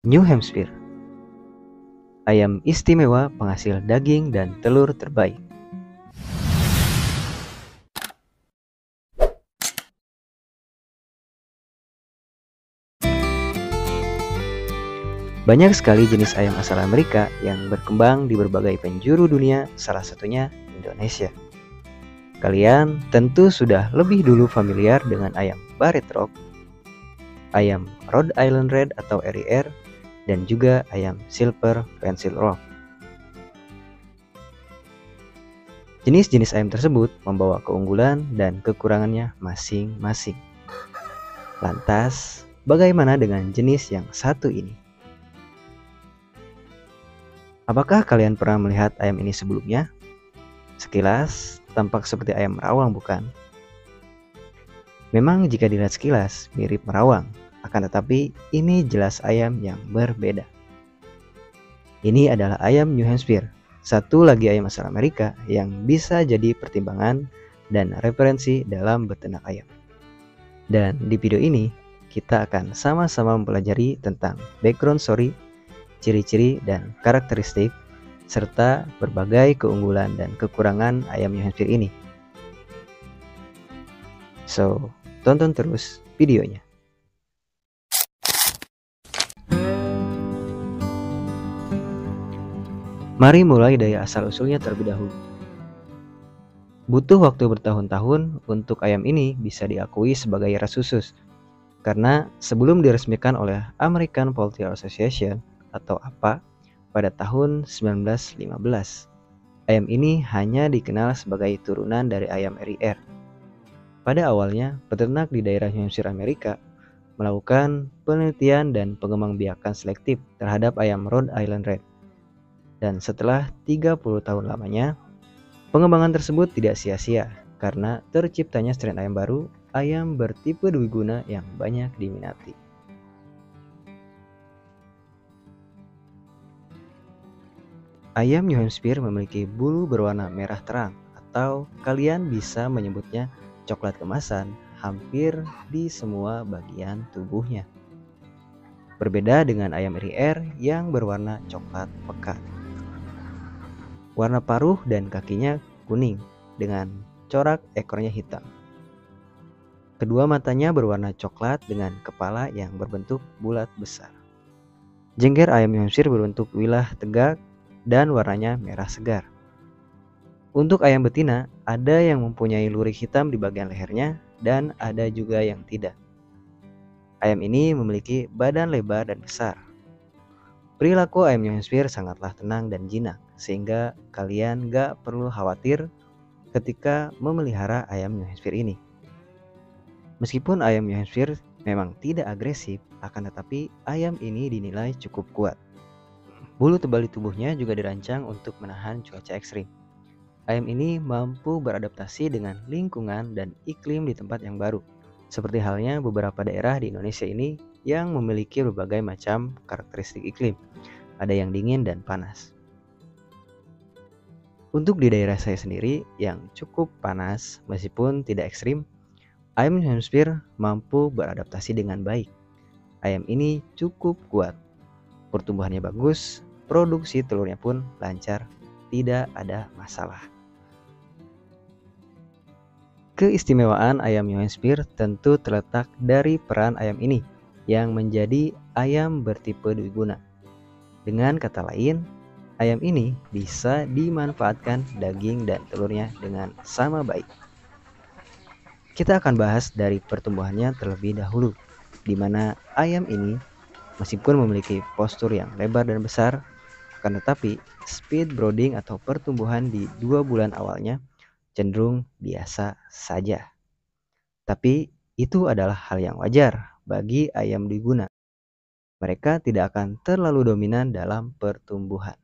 New Hampshire, ayam istimewa penghasil daging dan telur terbaik. Banyak sekali jenis ayam asal Amerika yang berkembang di berbagai penjuru dunia, salah satunya Indonesia. Kalian tentu sudah lebih dulu familiar dengan ayam Barred Rock, ayam Rhode Island Red atau RIR, dan juga ayam Silver Pencil Rock. Jenis-jenis ayam tersebut membawa keunggulan dan kekurangannya masing-masing. Lantas, bagaimana dengan jenis yang satu ini? Apakah kalian pernah melihat ayam ini sebelumnya? Sekilas, tampak seperti ayam merawang, bukan? Memang jika dilihat sekilas, mirip merawang. Akan tetapi, ini jelas ayam yang berbeda. Ini adalah ayam New Hampshire, satu lagi ayam asal Amerika yang bisa jadi pertimbangan dan referensi dalam beternak ayam. Dan di video ini, kita akan sama-sama mempelajari tentang background story, ciri-ciri dan karakteristik, serta berbagai keunggulan dan kekurangan ayam New Hampshire ini. So, tonton terus videonya. Mari mulai dari asal-usulnya terlebih dahulu. Butuh waktu bertahun-tahun untuk ayam ini bisa diakui sebagai ras khusus, karena sebelum diresmikan oleh American Poultry Association atau APA pada tahun 1915, ayam ini hanya dikenal sebagai turunan dari ayam RIR. Pada awalnya, peternak di daerah New Hampshire, Amerika melakukan penelitian dan pengembangbiakan selektif terhadap ayam Rhode Island Red. Dan setelah 30 tahun lamanya, pengembangan tersebut tidak sia-sia karena terciptanya strain ayam baru, ayam bertipe dwiguna yang banyak diminati. Ayam New Hampshire memiliki bulu berwarna merah terang, atau kalian bisa menyebutnya coklat kemasan hampir di semua bagian tubuhnya. Berbeda dengan ayam RIR yang berwarna coklat pekat. Warna paruh dan kakinya kuning dengan corak ekornya hitam. Kedua matanya berwarna coklat dengan kepala yang berbentuk bulat besar. Jengger ayam New Hampshire berbentuk wilah tegak dan warnanya merah segar. Untuk ayam betina, ada yang mempunyai lurik hitam di bagian lehernya dan ada juga yang tidak. Ayam ini memiliki badan lebar dan besar. Perilaku ayam New Hampshire sangatlah tenang dan jinak, sehingga kalian gak perlu khawatir ketika memelihara ayam New Hampshire ini. Meskipun ayam New Hampshire memang tidak agresif, akan tetapi ayam ini dinilai cukup kuat. Bulu tebal di tubuhnya juga dirancang untuk menahan cuaca ekstrim. Ayam ini mampu beradaptasi dengan lingkungan dan iklim di tempat yang baru, seperti halnya beberapa daerah di Indonesia ini yang memiliki berbagai macam karakteristik iklim. Ada yang dingin dan panas. Untuk di daerah saya sendiri yang cukup panas meskipun tidak ekstrim, ayam New Hampshire mampu beradaptasi dengan baik. Ayam ini cukup kuat, pertumbuhannya bagus, produksi telurnya pun lancar, tidak ada masalah. Keistimewaan ayam New Hampshire tentu terletak dari peran ayam ini yang menjadi ayam bertipe dwiguna. Dengan kata lain, ayam ini bisa dimanfaatkan daging dan telurnya dengan sama baik. Kita akan bahas dari pertumbuhannya terlebih dahulu, di mana ayam ini meskipun memiliki postur yang lebar dan besar, akan tetapi speed brooding atau pertumbuhan di 2 bulan awalnya cenderung biasa saja. Tapi itu adalah hal yang wajar bagi ayam dwiguna. Mereka tidak akan terlalu dominan dalam pertumbuhan.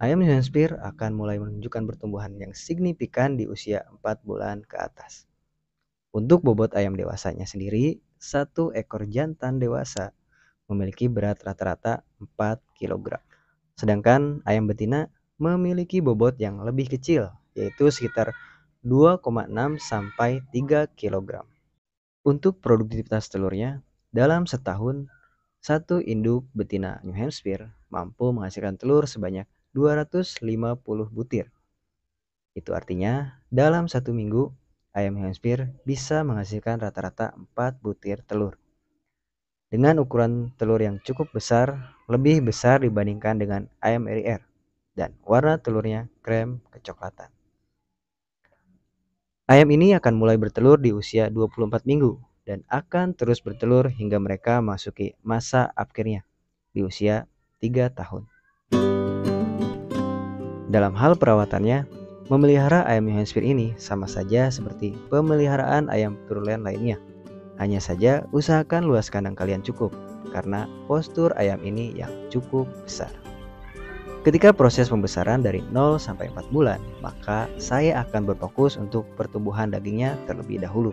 Ayam New Hampshire akan mulai menunjukkan pertumbuhan yang signifikan di usia 4 bulan ke atas. Untuk bobot ayam dewasanya sendiri, satu ekor jantan dewasa memiliki berat rata-rata 4 kg. Sedangkan ayam betina memiliki bobot yang lebih kecil, yaitu sekitar 2,6 sampai 3 kg. Untuk produktivitas telurnya, Dalam setahun, satu induk betina New Hampshire mampu menghasilkan telur sebanyak 250 butir. Itu artinya, dalam satu minggu, ayam New Hampshire bisa menghasilkan rata-rata 4 butir telur. Dengan ukuran telur yang cukup besar, lebih besar dibandingkan dengan ayam Erier, dan warna telurnya krem kecoklatan. Ayam ini akan mulai bertelur di usia 24 minggu dan akan terus bertelur hingga mereka memasuki masa akhirnya di usia 3 tahun. Dalam hal perawatannya, memelihara ayam New Hampshire ini sama saja seperti pemeliharaan ayam turulen lainnya. Hanya saja usahakan luas kandang kalian cukup, karena postur ayam ini yang cukup besar. Ketika proses pembesaran dari 0 sampai 4 bulan, maka saya akan berfokus untuk pertumbuhan dagingnya terlebih dahulu.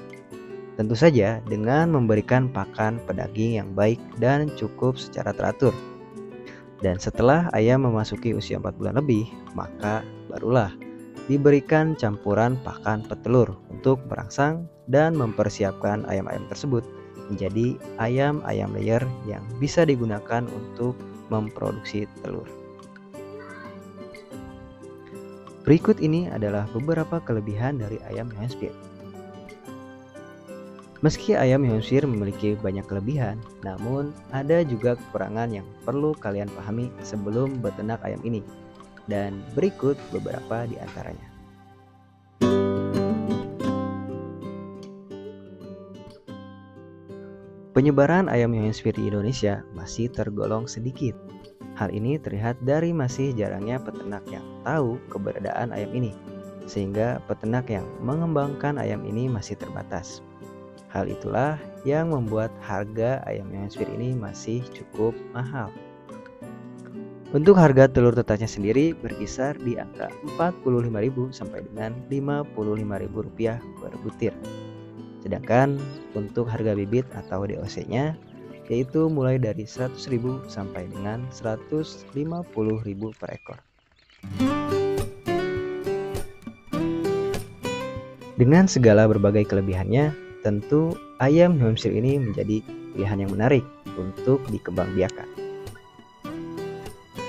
Tentu saja dengan memberikan pakan pedaging yang baik dan cukup secara teratur. Dan setelah ayam memasuki usia 4 bulan lebih, maka barulah diberikan campuran pakan petelur untuk merangsang dan mempersiapkan ayam-ayam tersebut menjadi ayam-ayam layer yang bisa digunakan untuk memproduksi telur. Berikut ini adalah beberapa kelebihan dari ayam New Hampshire. Meski ayam New Hampshire memiliki banyak kelebihan, namun ada juga kekurangan yang perlu kalian pahami sebelum beternak ayam ini. Dan berikut beberapa di antaranya. Penyebaran ayam New Hampshire di Indonesia masih tergolong sedikit. Hal ini terlihat dari masih jarangnya peternak yang tahu keberadaan ayam ini, sehingga peternak yang mengembangkan ayam ini masih terbatas. Hal itulah yang membuat harga ayam New Hampshire ini masih cukup mahal. Untuk harga telur tetasnya sendiri berkisar di angka Rp45.000 sampai dengan Rp55.000 per butir. Sedangkan untuk harga bibit atau DOC-nya yaitu mulai dari Rp100.000 sampai dengan Rp150.000 per ekor. Dengan segala berbagai kelebihannya, tentu ayam New Hampshire ini menjadi pilihan yang menarik untuk dikembangbiakan.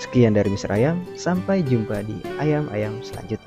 Sekian dari Mr. Ayam, sampai jumpa di ayam-ayam selanjutnya.